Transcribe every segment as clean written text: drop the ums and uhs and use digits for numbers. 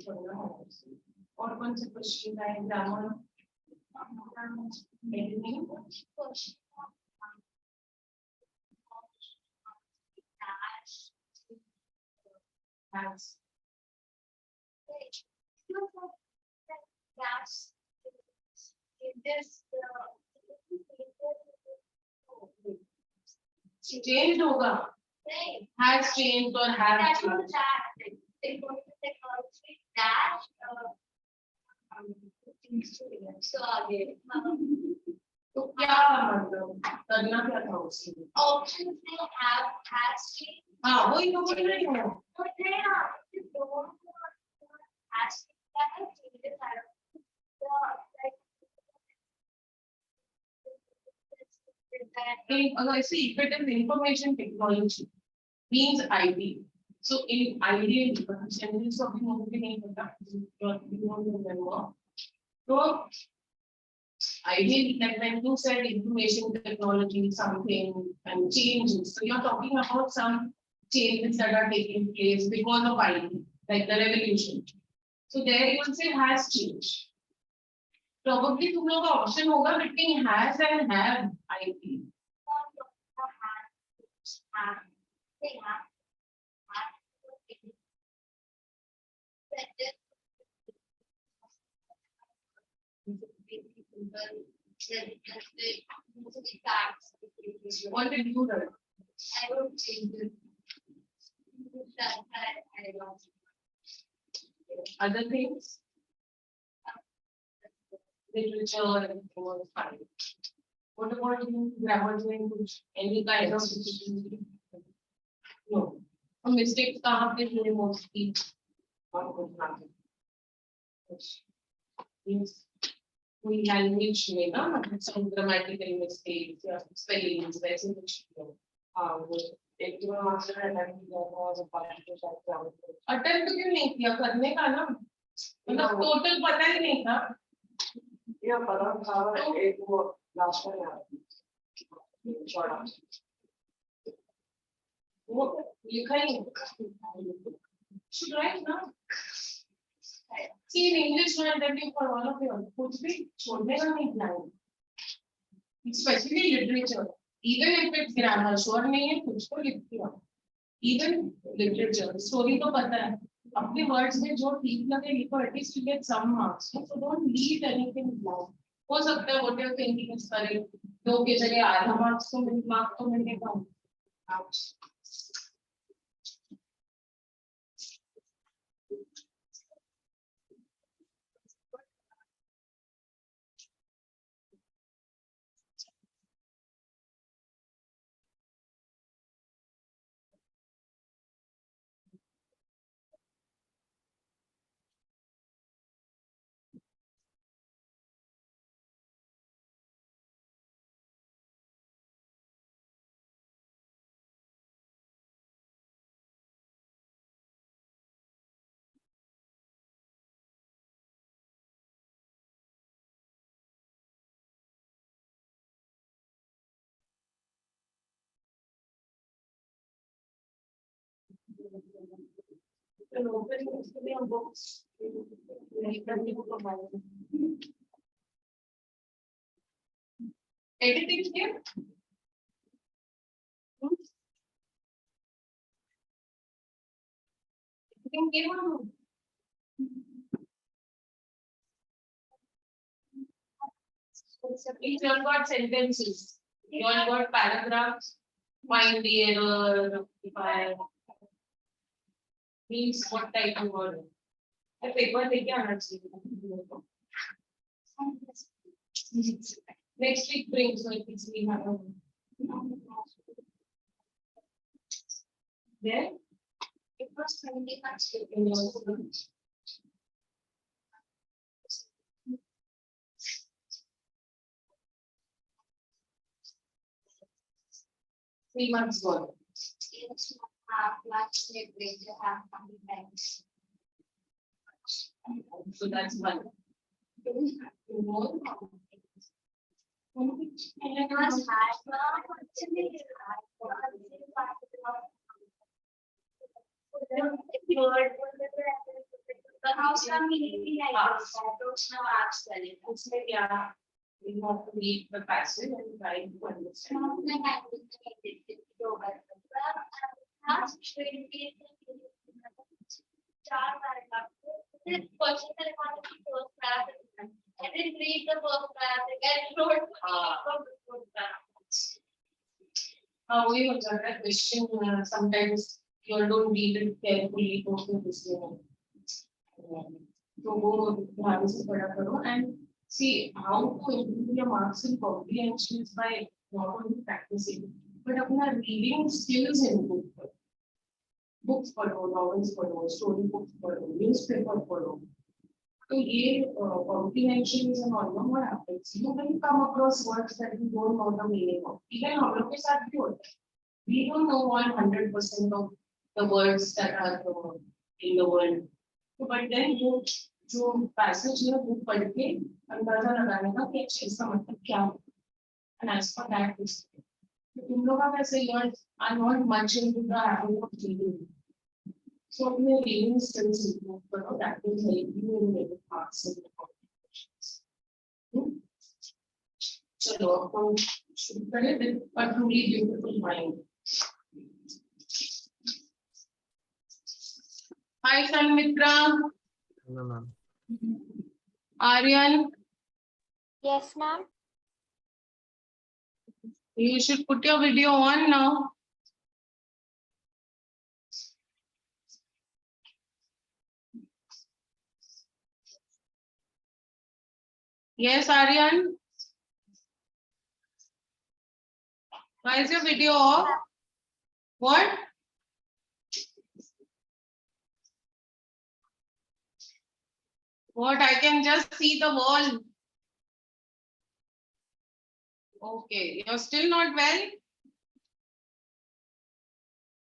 छोड़ना है। और कौन से क्वेश्चन है ग्रामर चेंज होगा, has changed or have changed. तो क्या मतलब करना क्या था उसमें? ऑप्शन में have has changed. हाँ वही तो बोल रही हूँ। See, if it is information technology, means IT. So in ideal sentence of the movie नहीं पता, you don't remember. So ideally, like when you said information technology, something and changes. So you're talking about some changes that are taking place because of IT, like the revolution. So there you will say has changed. Probably तुम लोग का option होगा between has and have IT. What did you do? I wrote changes. Other things? Literature and was fine. What about you? Grammar language? Any kind of no. A mistakes कहाँ पे हुए mostly? Means कोई language में ना मतलब some grammatical mistakes या spellings वैसे कुछ हाँ वो एक दो मार्क्स का अटेम्प्ट किया था और बाकी के साथ क्या अटेम्प्ट क्यों नहीं किया करने का ना मतलब टोटल पता ही नहीं था या पता था एक वो लास्ट में यार शॉर्ट वो लिखा ही should write ना see in English no interview for all of you कुछ भी छोड़ने का नहीं plan especially literature even if it's grammar sure नहीं है कुछ तो लिखती हो even literature story तो पता है अपने words में जो ठीक लगे लिखो at least you get some marks so don't leave anything blank हो सकता है what you thinking is correct दो के जगह आधा marks तो मिलेगा books. Editing here. If you all got sentences, you all got paragraphs, find the error, rectify. Means what type of word? A paper लेके आना चाहिए. Next week bring so it is we have. There. It was 20 minutes. 3 months gone. So that's one. More. How come we need like this? Approach now apps selling. It's like, yeah, we have to read the passage and try to understand. I didn't read the first paragraph. I wrote वही हो जाता है question sometimes you don't read it carefully तो फिर इसलिए तो वो ध्यान से पढ़ा करो and see how to improve your marks in comprehension is by not only practicing but अपना reading skills improve करो books पढ़ो novels पढ़ो story books पढ़ो newspaper पढ़ो तो ये comprehension is an all what happens you will come across words that you don't know the meaning of even हम लोग के साथ भी होता है we don't know 100% of the words that are in the world but then जो passage है वो पढ़ के अंदाजा लगाने का कि इसका मतलब क्या है and as for that तुम लोग का वैसे you are not much into the habit of reading so अपने reading skills improve करो that will help you in getting marks in the competitions चलो अपन शुरू करें with a truly beautiful mind Hi Sanmitra Hello, ma'am. Aryan Yes, ma'am. you should put your video on now yes Aryan why is your video off what I can just see the wall okay you're still not well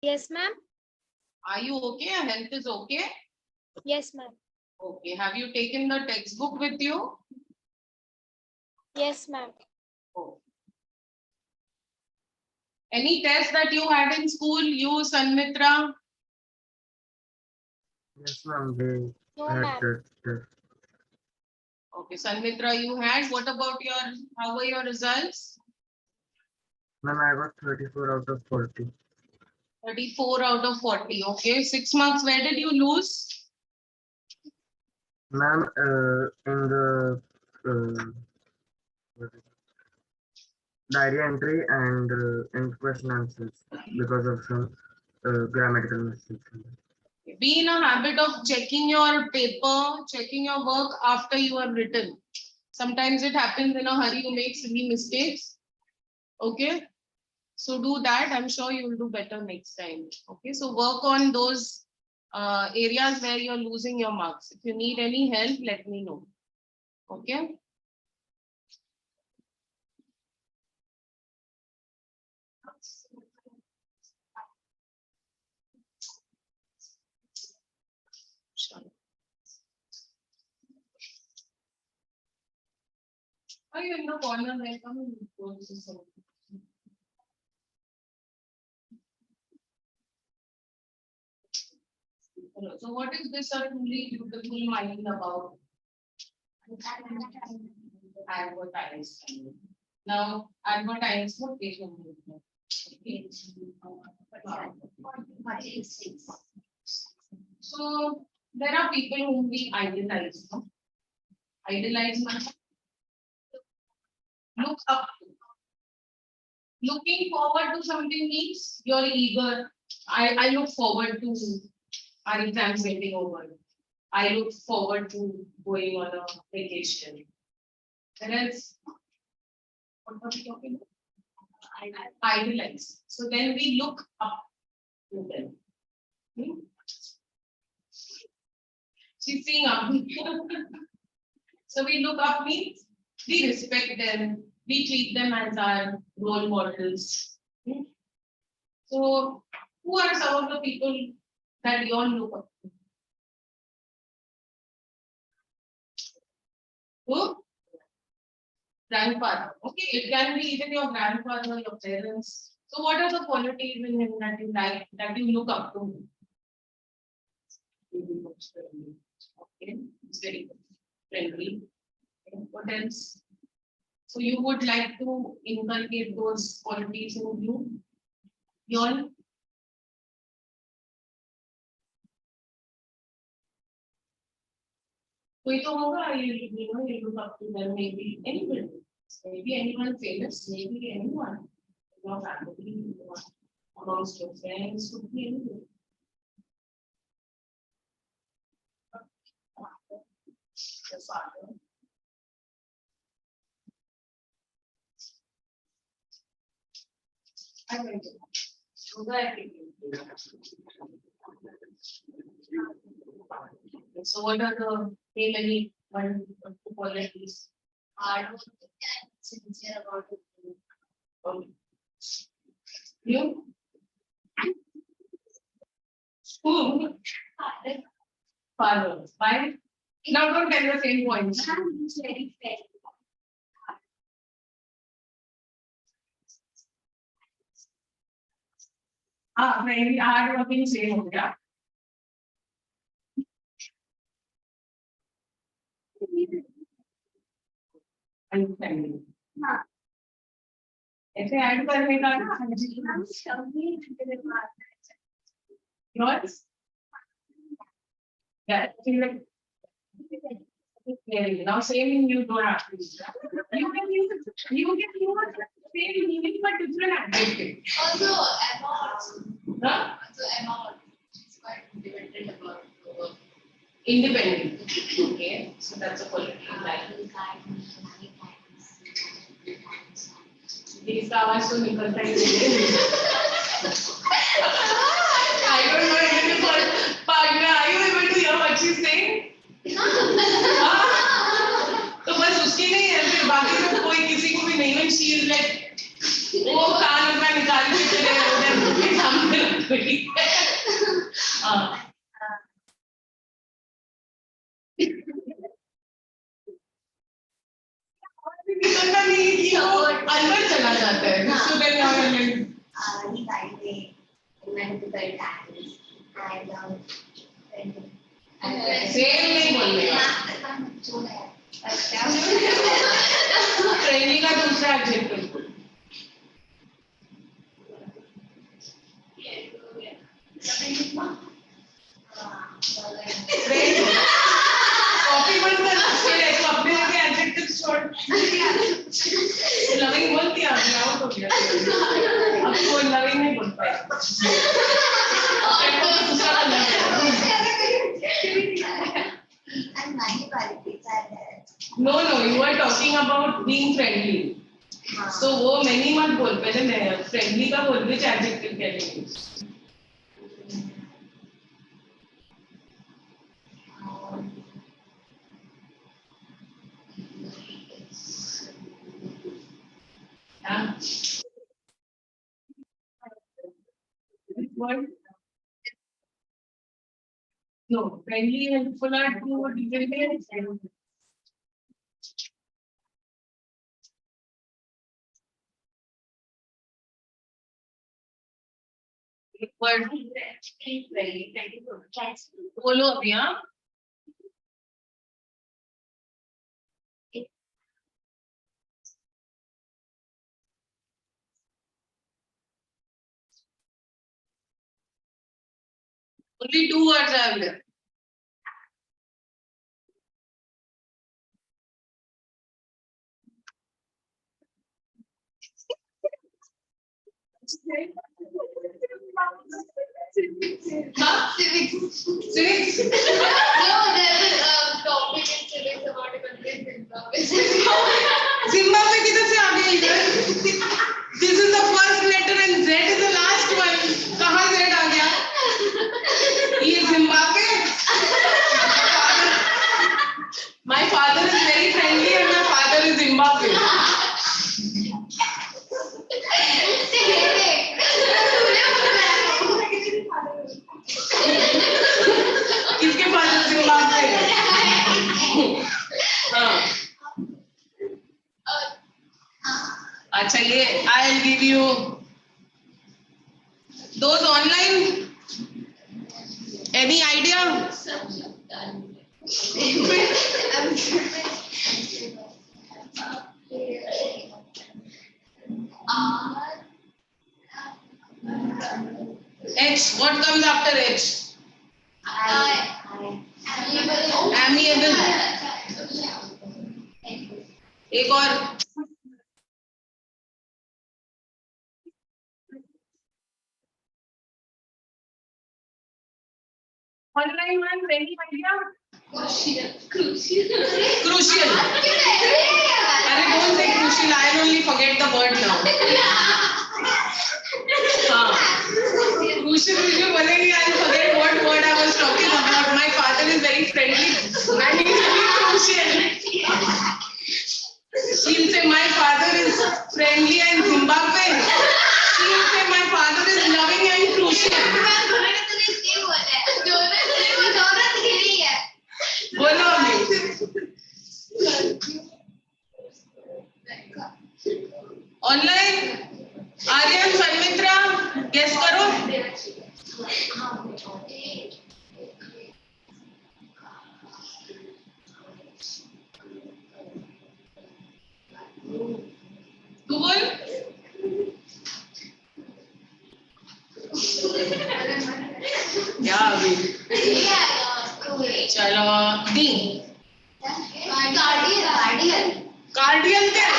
Yes, ma'am. are you okay your health is okay Yes, ma'am. okay have you taken the textbook with you Yes, ma'am. oh. Any test that you had in school you Sanmitra Yes, ma'am. They No, had ma'am. that. okay Sanmitra you had what about your how were your results Ma'am, I got 34 out of 40. 34 out of 40 okay 6 marks where did you lose Ma'am, in the what is it? Diary entry and in question answers because of some grammatical mistakes. be in a habit of checking your paper checking your work after you have written sometimes it happens in a hurry you make silly mistakes okay so do that I'm sure you will do better next time okay so work on those areas where you're losing your marks if you need any help let me know okay sure. Are you in the corner there come and go to some so what is this a truly beautiful mind about advertising. Now, advertising. So there are people whom we idolize. No? Idolize means look up to. Looking forward to something means you're eager. I look forward to our exams getting over. I look forward to going on a vacation. Whereas, what are we talking about? Idolize. So then we look up to them. She's seeing up. So we look up means we respect them, we treat them as our role models. So who are some of the people that you all look up to? Who? Grandfather. Okay, it can be even your grandfather, your parents. So what are the qualities in him that you like, that you look up to? Okay, it's very good. Friendly. Okay, what else? So you would like to inculcate those qualities in you? You all? कोई तो होगा, you know, you look up to them, maybe anyone famous, maybe anyone, your family, amongst your friends, could be anyone. Your father. I went to so what are the many one or two qualities? Hard work and sincere about it. You? Who? Father. Why? Now don't tell the same points. It's very fair. Very hard working same हो गया. Understanding. हाँ. ऐसे add करने का ना. Yours? Yeah, feel like clearly. Now same you don't have to use. You can use same meaning but different adjective. Also, Emma. Huh? Also, Emma is quite independent about the work. Independent. Okay, so that's a quality you like. इसका आवाज तो निकलता ही नहीं है. I don't know anything about partner. Are you able to hear what she's saying? तो बस उसकी नहीं है, फिर बाकी सब कोई किसी को भी नहीं है. She is like वो कान में निकाल के तेरे उधर के सामने रख रही है. निकलना नहीं है कि वो अंदर चला जाता है. So then how are you? He died in multiple times. Same नहीं बोलने का. ट्रेनिंग का दूसरा एडजेक्टिव. कॉपी बंद करना चाहिए तो अपने आगे एडजेक्टिव छोड़. लविंग बोल दिया, आउट हो गया. अब कोई लविंग नहीं बोल पाएगा. दूसरा करना पड़ेगा. No, you are talking about being friendly. So वो many मत बोल, पहले friendly का बोल, which adjective can you use? Yeah. What? No, friendly and helpful are two different things. Word. बोलो अभी. हाँ. Only 2 words are there. Civics. Civics. No, there is a topic in civics about a country in Zimbabwe. Zimbabwe किधर से आ गई इधर? This is the first letter and Z is the last one. कहाँ Z आ गया? ये Zimbabwe. My father is very friendly and my father is Zimbabwe. किसके father Zimbabwe? हाँ. अच्छा ये I'll give you those online Any idea? H. What comes after H? Amiable. एक और. Online one, any idea? Crucial. अरे don't say crucial. I'll only forget the word now. हाँ. Crucial मुझे बोलेंगे I'll forget what word I was talking about. My father is very friendly and he's very crucial. She'll say my father is friendly and Zimbabwe. She'll say my father is loving and crucial. बोलो अभी. Online. Aryan संमित्रा guess करो. तू बोल. क्या अभी. चलो D. कार्डियल क्या.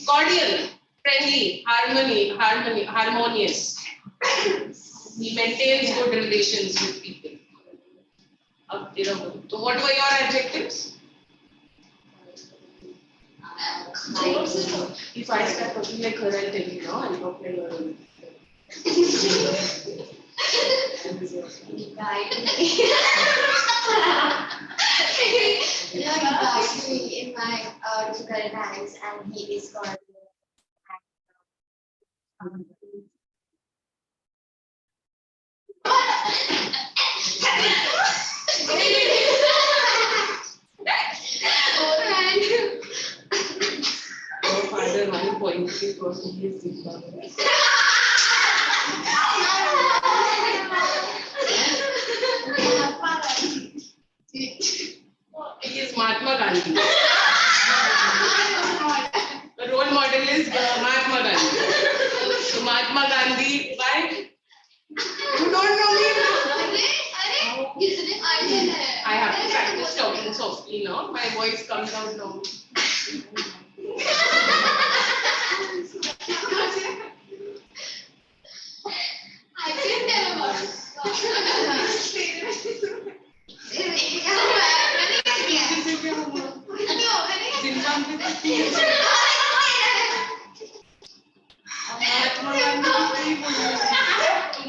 Cordial, friendly, harmonious. He maintains good relations with people. So what were your adjectives? If I start talking like her, I'll tell you, no, I'll talk like her. In my current hands, and he is called. Your father, 1.3% is Zimbabwe. He is Mahatma Gandhi. The role model is Mahatma Gandhi. So Mahatma Gandhi, why? You don't know me? I have to practice talking softly now. My voice comes out loud.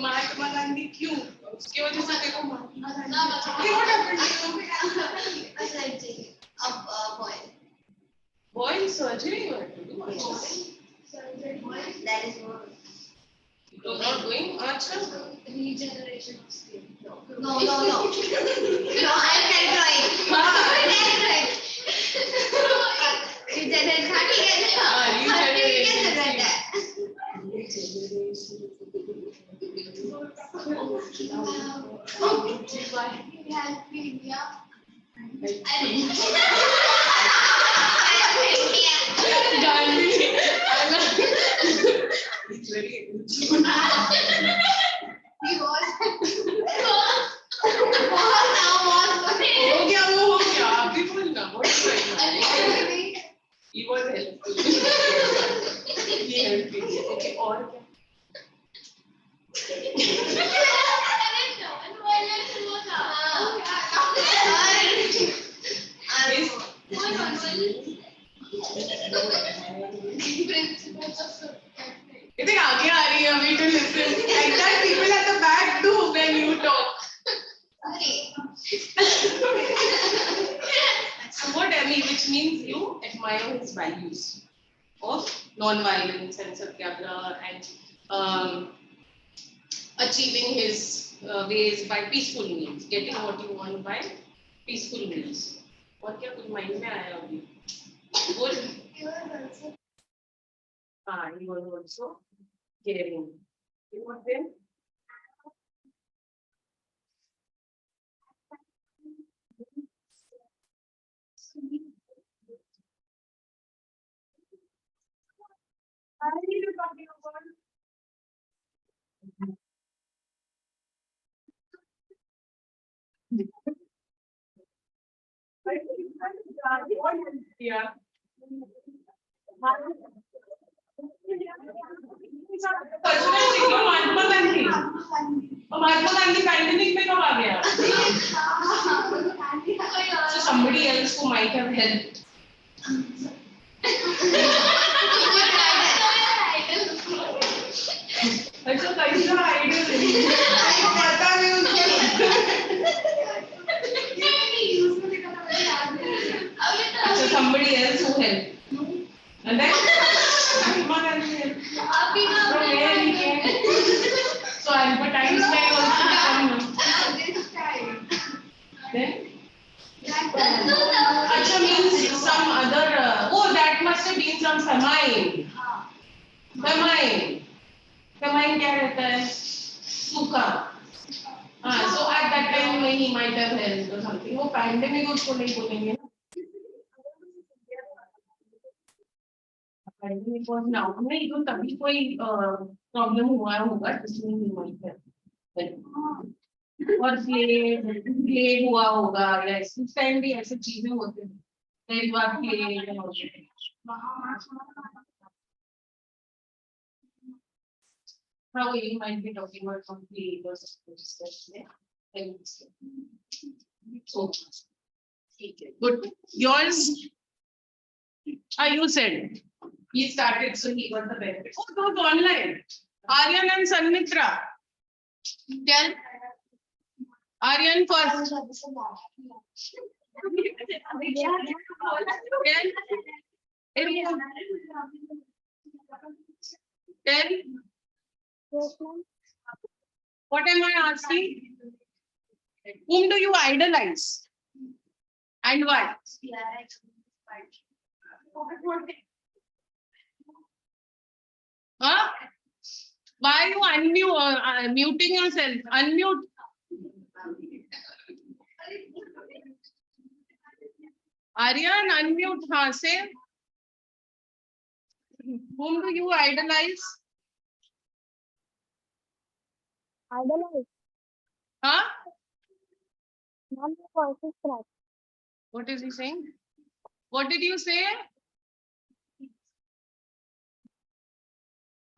Mahatma Gandhi क्यों? उसकी वजह से देखो Mahatma Gandhi. Boy surgery you have to do. That is more. You're not doing much. Regeneration of skin. No. No, I'm terrifying. It's very हो गया आप भी बोलना. He was helpful. He helped me. Okay, और क्या? I think आगे आ रही है अभी to listen. Like that people at the back do when you talk. So what Emmy, which means you admire his values of non-violence and satyagraha and achieving his ways by peaceful means, getting what you want by peaceful means. और क्या कुछ mind में आया अभी? बोल. He was also caring. What then? What are you talking about? Yeah. Mahatma Gandhi Mahatma Gandhi pandemic में कब आ गया? So somebody else who might have helped. अच्छा कैसा आइडिया पता नहीं उसको So somebody else who helped. And then Mahatma Gandhi helped. From where he came. So Albert Einstein also become. Then अच्छा means some other oh that must have been some famine. Famine क्या रहता है? सूखा. So at that time he might have helped or something. वो pandemic उसको नहीं बोलेंगे ना. Pandemic was now. नहीं तो तभी कोई problem हुआ होगा जिसमें he might have helped. और प्लेग हुआ होगा या इस टाइम भी ऐसे चीजें होती हैं. कई बार प्लेग होते हैं. How you might be talking about some plague or something. So, good. Yours? You said he started, so he got the benefit. Oh, those online. Aryan and Sanmitra. Tell. Aryan first. Tell. What am I asking? Whom do you idolize? And why? Huh? Why are you muting yourself? Unmute. Aryan, unmute. Haan, say. Whom do you idolize? Idolize. Huh? Ma'am, your voice is cracked. What is he saying? What did you say?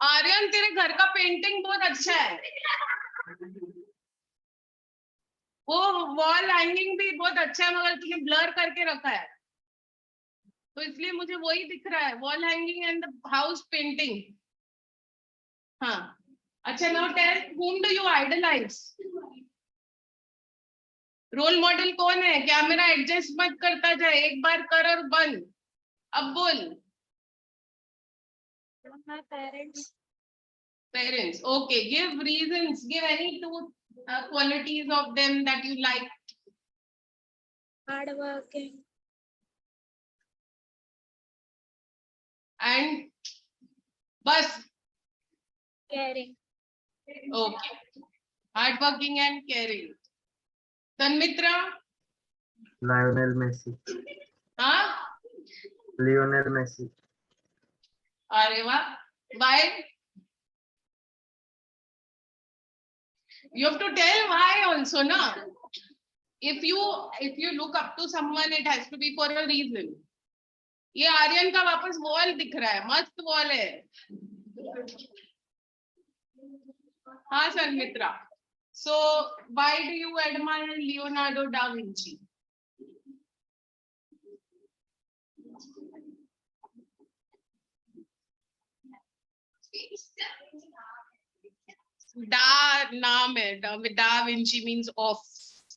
Aryan तेरे घर का painting बहुत अच्छा है. वो wall hanging भी बहुत अच्छा है मगर तूने ब्लर करके रखा है तो इसलिए मुझे वही दिख रहा है wall hanging and the house painting. हाँ अच्छा now tell whom do you idolize? Role model कौन है? कैमरा एडजस्ट मत करता जाए एक बार कर और बंद. अब बोल. My parents. Parents. Okay. Give reasons. Give any two qualities of them that you like. Hardworking. And bus. Caring. Okay. Hardworking and caring. Tanmitra. Lionel Messi. Huh? Lionel Messi. Areva. Why? You have to tell why also, na? If you look up to someone, it has to be for a reason. ये आर्यन का वापस wall दिख रहा है मस्त wall है. हाँ संमित्रा. So why do you admire Leonardo da Vinci? Da नाम है. Da Vinci means off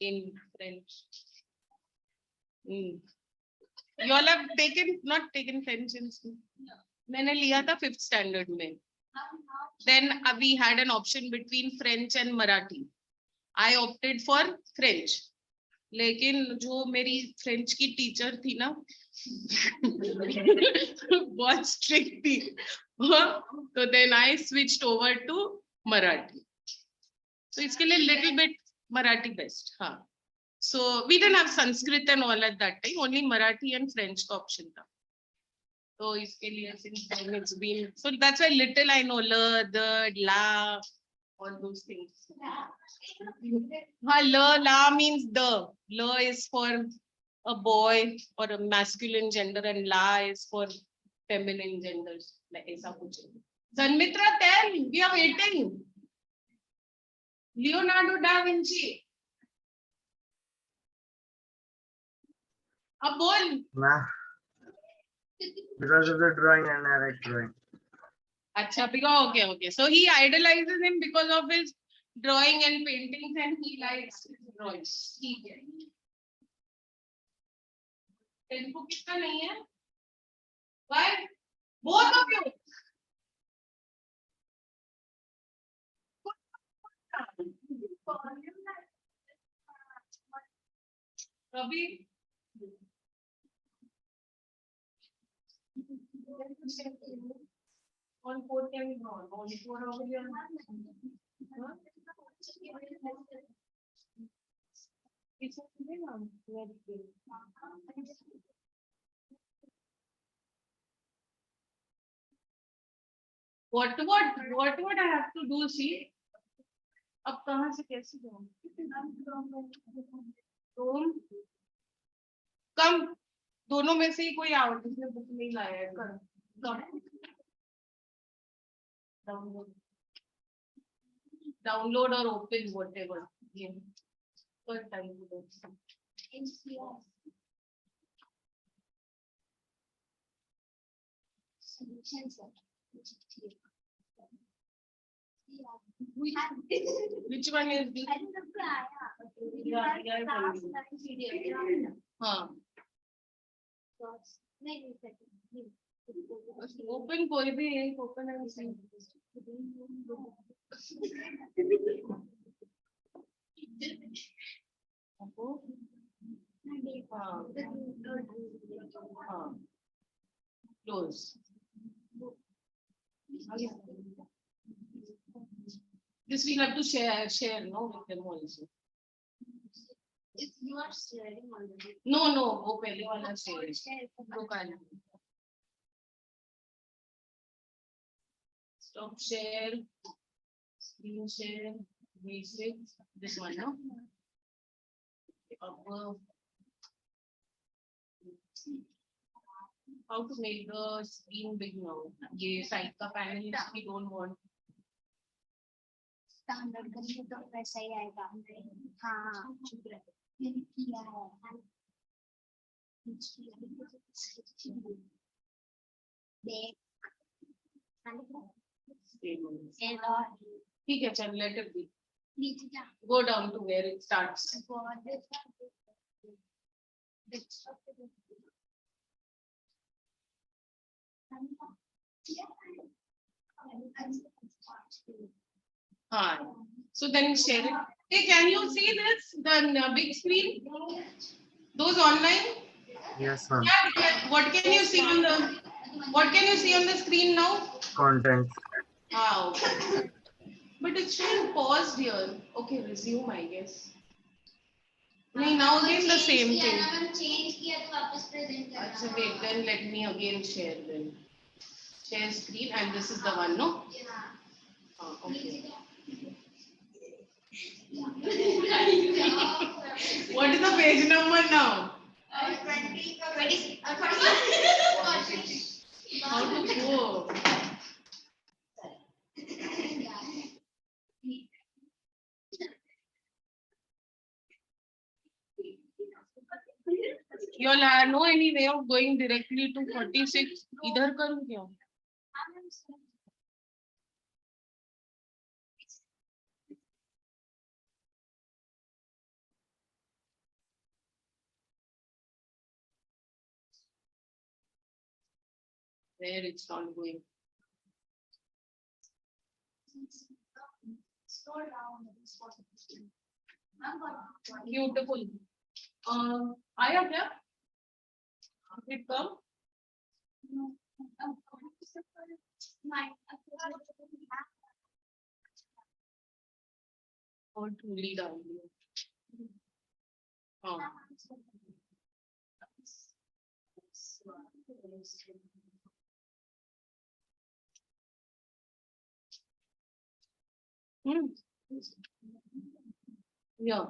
in French. You all have not taken French in school. मैंने लिया था 5th standard में. Then we had an option between French and Marathi. I opted for French. लेकिन जो मेरी French की टीचर थी ना बहुत स्ट्रिक्ट थी. So then I switched over to Marathi. So it's a little bit Marathi best. Huh. So we didn't have Sanskrit and all at that time, only Marathi and French का option था. So इसके लिए since then it's been, so that's why little I know la, the, la, all those things. Ha, la, la means the. La is for a boy or a masculine gender and la is for feminine genders. Like ऐसा कुछ है. Sanmitra, tell, we are waiting. Leonardo da Vinci. अब बोल. Nah, because of the drawing and I like drawing. Acha, because okay. So he idolizes him because of his drawing and paintings, and he likes his drawings. ठीक है. Tempo कितना नहीं है? Why? Both of you. Ravi. On 4 can be drawn. On 4 over here. Huh? It's okay now. Very good. What I have to do? See. अब कहाँ से कैसे जाऊँ? तुम कम दोनों में से ही कोई आओ जिसने बुक नहीं लाया है कर कम डाउनलोड और ओपन व्हाटएवर ये पर टाइम दो which one is this? हाँ ओपन कोई भी एक ओपन है हाँ close this we have to share no with them also. If you are sharing already. No वो पहले वाला share वो काला stop share screen share basic this one no how to make the screen big now ये side का panel is we don't want standard करेंगे तो वैसा ही आएगा हाँ मैंने किया है ठीक है चल let it be go down to where it starts so then share it. Hey, can you see this the big screen those online Yes, ma'am. what can you see on the screen now Content. okay. But it's showing paused here. Okay, resume I guess. No, now again the same thing. Change किया तो वापस present करना. अच्छा wait then let me again share then. Share screen and this is the one no? Yeah. Okay. What is the page number now? 20. How to go? You all know any way of going directly to 46? इधर करूँ क्या? Where it's not going. Scroll down. Beautiful. आया क्या? Did it come? और धूली डाल दिया। हाँ yeah.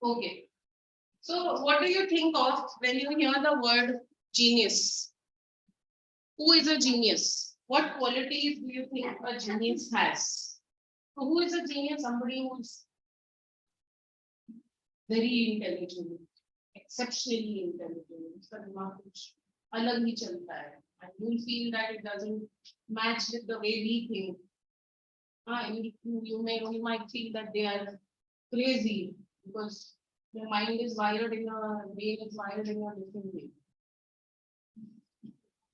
Okay. So what do you think of when you hear the word genius? Who is a genius? What qualities do you think a genius has? So who is a genius? Somebody who is very intelligent, exceptionally intelligent. उसका दिमाग कुछ अलग ही चलता है. And you feel that it doesn't match with the way we think. You might feel that they are crazy because their mind is wired in a brain is wired in a different way.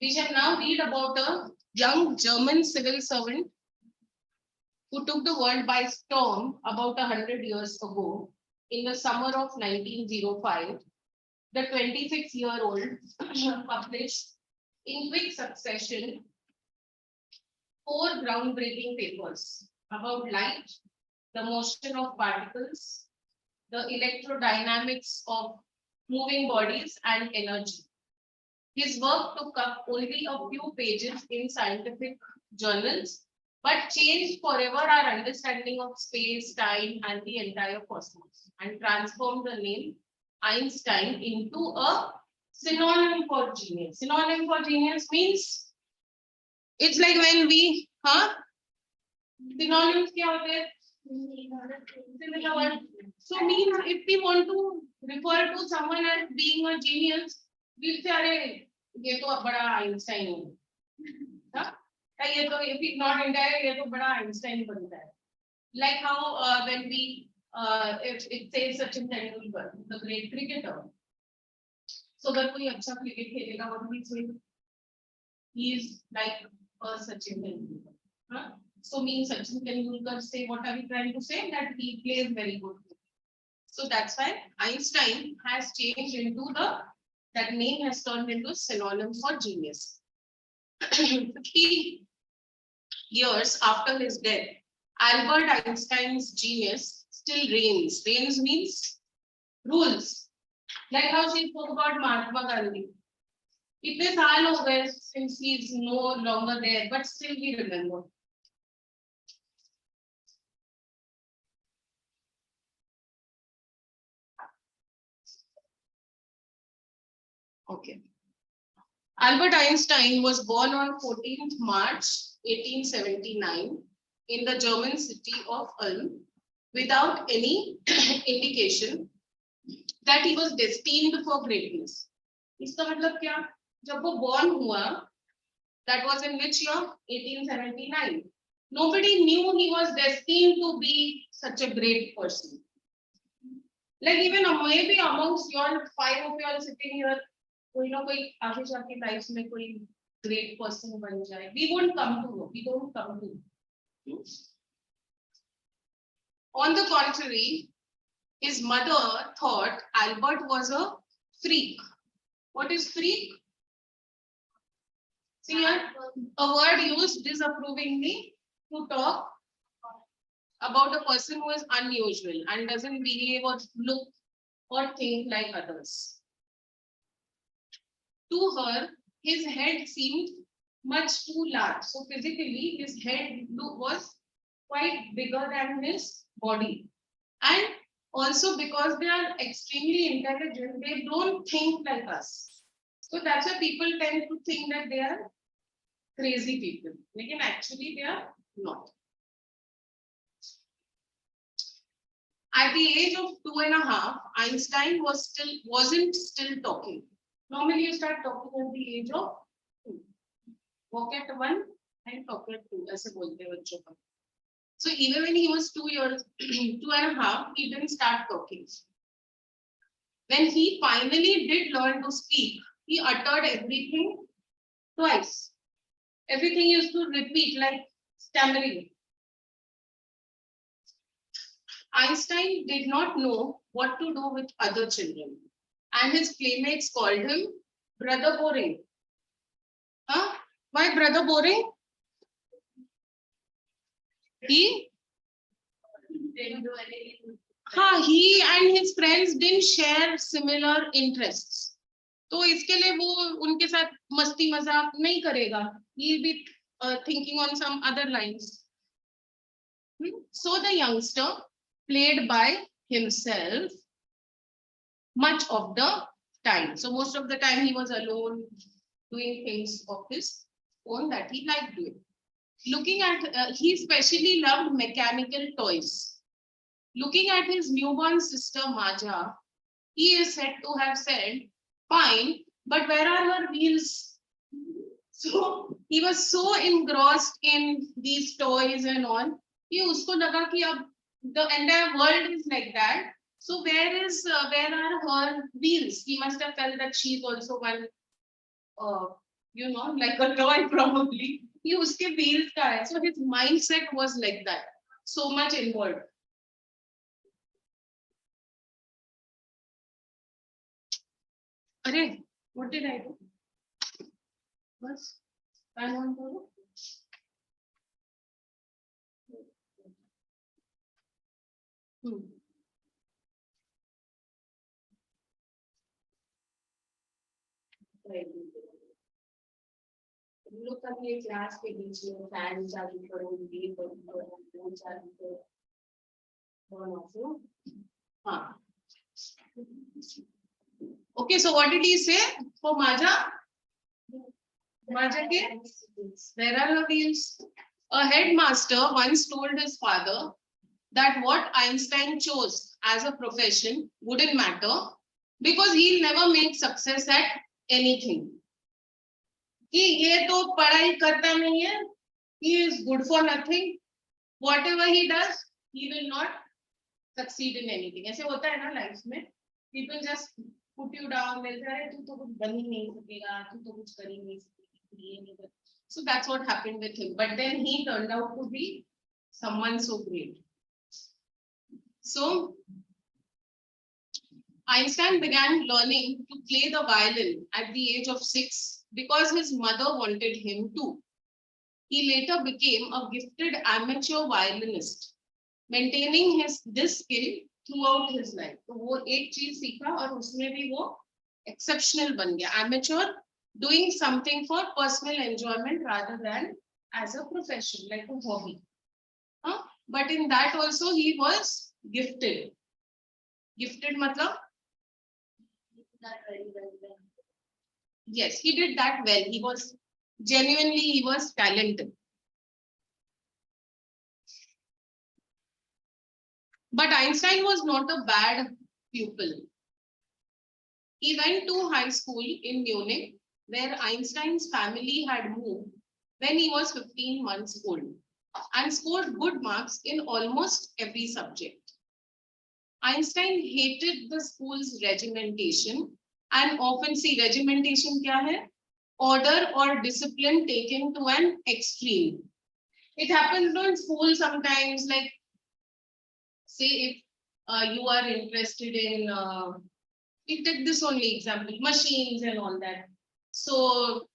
We shall now read about a young German civil servant who took the world by storm about 100 years ago in the summer of 1905. The 26-year-old published in quick succession 4 groundbreaking papers about light, the motion of particles, the electrodynamics of moving bodies, and energy. His work took up only a few pages in scientific journals, but changed forever our understanding of space, time, and the entire cosmos, and transformed the name Einstein into a synonym for genius. Synonym for genius means it's like when we, synonyms kya hote hain? Similar word. So means if we want to refer to someone as being a genius, we'll say, "Arey, ye to bada Einstein hai." Ye to if it's not India, ye to bada Einstein banta hai. Like how when we if it says Sachin Tendulkar, the great cricketer. So अगर कोई अच्छा cricket खेलेगा, what do we say? He is like a Sachin Tendulkar. So means Sachin Tendulkar say, what are we trying to say? That he plays very good. So that's why Einstein has changed into that name has turned into a synonym for genius. 50 years after his death, Albert Einstein's genius still reigns. Reigns means rules. Like how she spoke about Mahatma Gandhi. इतने साल हो गए since he is no longer there, but still we remember. Okay. Albert Einstein was born on 14th March 1879 in the German city of Ulm without any indication that he was destined for greatness. इसका मतलब क्या? जब वो born हुआ, that was in which year? 1879. Nobody knew he was destined to be such a great person. Like even maybe amongst your 5 of you all sitting here, कोई ना कोई आगे जाके लाइफ में कोई great person बन जाए. We won't come to know. We don't come to know. On the contrary, his mother thought Albert was a freak. What is freak? See here, a word used disapprovingly to talk about a person who is unusual and doesn't behave or look or think like others. To her, his head seemed much too large. So physically, his head was quite bigger than his body. And also because they are extremely intelligent, they don't think like us. So that's why people tend to think that they are crazy people. Lekin actually they are not. At the age of 2.5, Einstein wasn't still talking. Normally you start talking at the age of 2. Walk at 1 and talk at 2. ऐसे बोलते हैं बच्चों को. So even when he was 2 years, 2.5, he didn't start talking. When he finally did learn to speak, he uttered everything twice. Everything he used to repeat like stammering. Einstein did not know what to do with other children and his playmates called him Brother Boring. Huh? Why Brother Boring? He he and his friends didn't share similar interests. तो इसके लिए वो उनके साथ मस्ती मजाक नहीं करेगा. He'll be thinking on some other lines. So the youngster played by himself much of the time. So most of the time he was alone doing things of his own that he liked doing. Looking at, he especially loved mechanical toys. Looking at his newborn sister Maja, he is said to have said, "Fine, but where are her wheels?" So he was so engrossed in these toys and all. कि उसको लगा कि अब the entire world is like that. So where are her wheels? He must have felt that she's also one, like a toy probably. कि उसके wheels का है. So his mindset was like that. So much involved. अरे, what did I do? बस, I want to. लोग कभी एक class के बीच में फैन चालू करो, ये करो, चालू करो. हाँ. Okay, so what did he say for Maja? Maja ke? Where are her wheels? A headmaster once told his father that what Einstein chose as a profession wouldn't matter because he'll never make success at anything. कि ये तो पढ़ाई करता नहीं है, he is good for nothing. Whatever he does, he will not succeed in anything. ऐसे होता है ना लाइफ में. People just put you down. They'll say, "अरे तू तो कुछ बन ही नहीं सकेगा, तू तो कुछ कर ही नहीं सकेगी, ये नहीं कर." So that's what happened with him. But then he turned out to be someone so great. So Einstein began learning to play the violin at the age of 6 because his mother wanted him to. He later became a gifted amateur violinist, maintaining this skill throughout his life. तो वो एक चीज सीखा और उसमें भी वो exceptional बन गया. Amateur, doing something for personal enjoyment rather than as a profession, like a hobby. But in that also he was gifted. Gifted matlab? Yes, he did that well. He was talented. But Einstein was not a bad pupil. He went to high school in Munich, where Einstein's family had moved when he was 15 months old, and scored good marks in almost every subject. Einstein hated the school's regimentation and often regimentation kya hai? Order or discipline taken to an extreme. It happens in school sometimes, like say if you are interested in, we take this only example, machines and all that. So,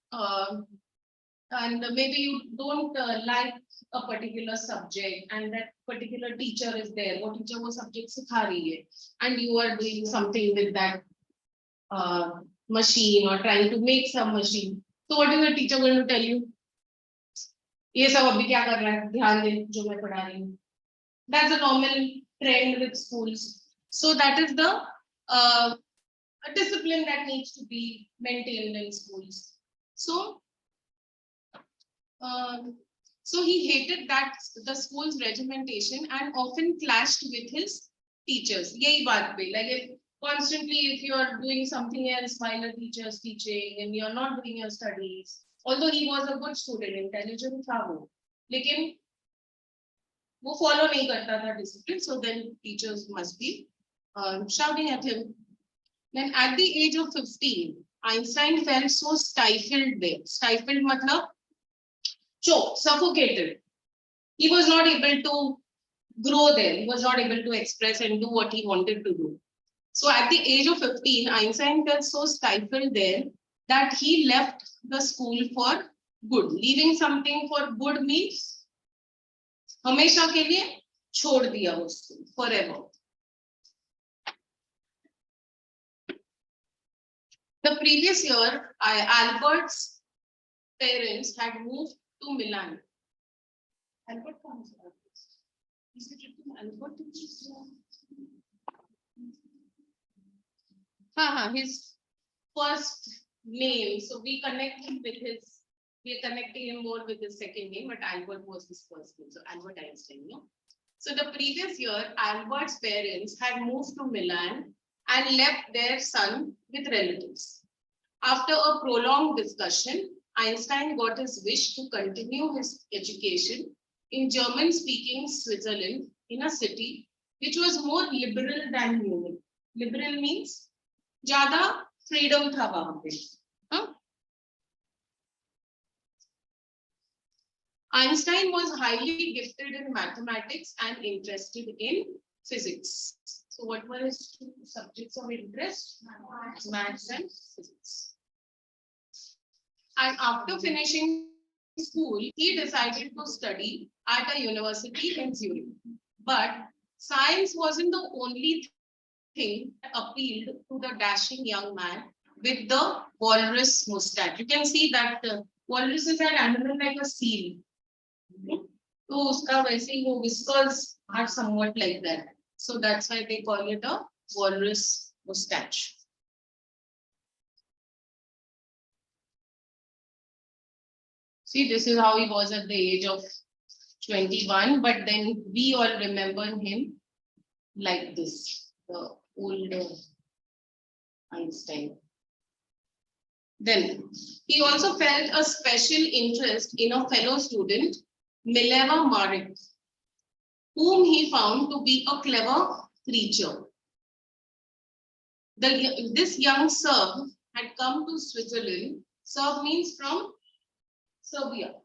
and maybe you don't like a particular subject and that particular teacher is there, what teacher wo subject sikha rahi hai, and you are doing something with that machine or trying to make some machine. So what is the teacher going to tell you? ये सब अभी क्या कर रहा है, ध्यान दे जो मैं पढ़ा रही हूँ. That's a normal trend with schools. So that is the a discipline that needs to be maintained in schools. So he hated that the school's regimentation and often clashed with his teachers. Yahi baat pe, like if you are doing something else while a teacher is teaching and you are not doing your studies, although he was a good student, intelligent था वो, लेकिन वो follow नहीं करता था discipline, so then teachers must be shouting at him. Then at the age of 15, Einstein felt so stifled there. Stifled matlab choked, suffocated. He was not able to grow there. He was not able to express and do what he wanted to do. So at the age of 15, Einstein felt so stifled there that he left the school for good. Leaving something for good means हमेशा के लिए छोड़ दिया वो school forever. The previous year, Albert's parents had moved to Milan. Albert comes out. Is it written Albert? His first name. So we are connecting him more with his second name, but Albert was his first name. So Albert Einstein, no? So the previous year, Albert's parents had moved to Milan and left their son with relatives. After a prolonged discussion, Einstein got his wish to continue his education in German-speaking Switzerland in a city which was more liberal than Munich. Liberal means ज़्यादा freedom था वहाँ पे. Einstein was highly gifted in mathematics and interested in physics. So what were his two subjects of interest? Maths and physics. And after finishing school, he decided to study at a university in Zurich. But science wasn't the only thing that appealed to the dashing young man with the walrus mustache. You can see that walrus is an animal like a seal. So uska वैसे ही वो whiskers are somewhat like that. So that's why they call it a walrus mustache. See, this is how he was at the age of 21, but then we all remember him like this, the old Einstein. Then he also felt a special interest in a fellow student, Mileva Marik, whom he found to be a clever creature. This young Serb had come to Switzerland. Serb means from Serbia.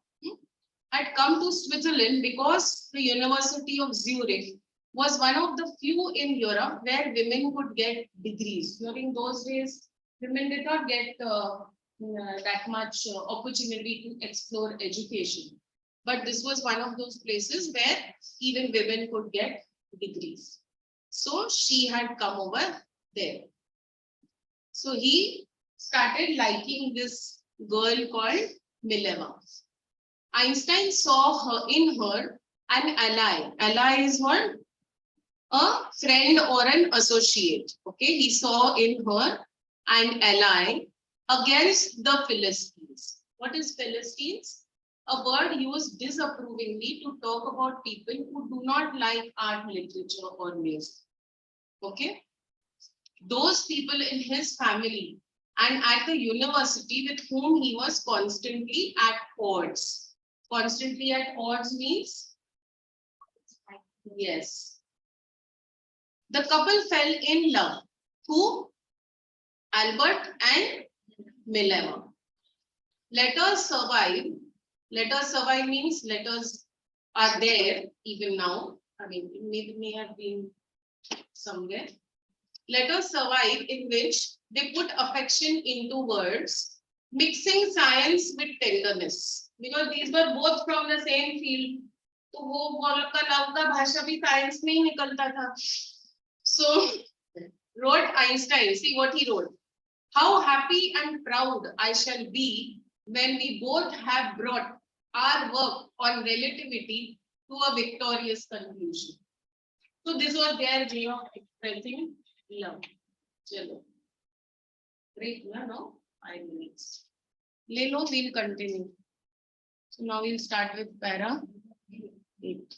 Had come to Switzerland because the University of Zurich was one of the few in Europe where women could get degrees. During those days, women did not get that much opportunity to explore education. But this was one of those places where even women could get degrees. So she had come over there. So he started liking this girl called Mileva. Einstein saw her in her an ally. Ally is what? A friend or an associate. Okay, he saw in her an ally against the Philistines. What is Philistines? A word used disapprovingly to talk about people who do not like art, literature, or music. Okay, those people in his family and at the university with whom he was constantly at odds. Constantly at odds means? Yes. The couple fell in love. Who? Albert and Mileva. Letters survive. Letters survive means letters are there even now. I mean, it may have been somewhere. Letters survive in which they put affection into words, mixing science with tenderness. Because these were both from the same field. तो वो love का भाषा भी science में ही निकलता था. So wrote Einstein, see what he wrote. How happy and proud I shall be when we both have brought our work on relativity to a victorious conclusion. So this was their way of expressing love. Chalo. Great, no? 5 minutes. Lelo, we'll continue. So now we'll start with para 8.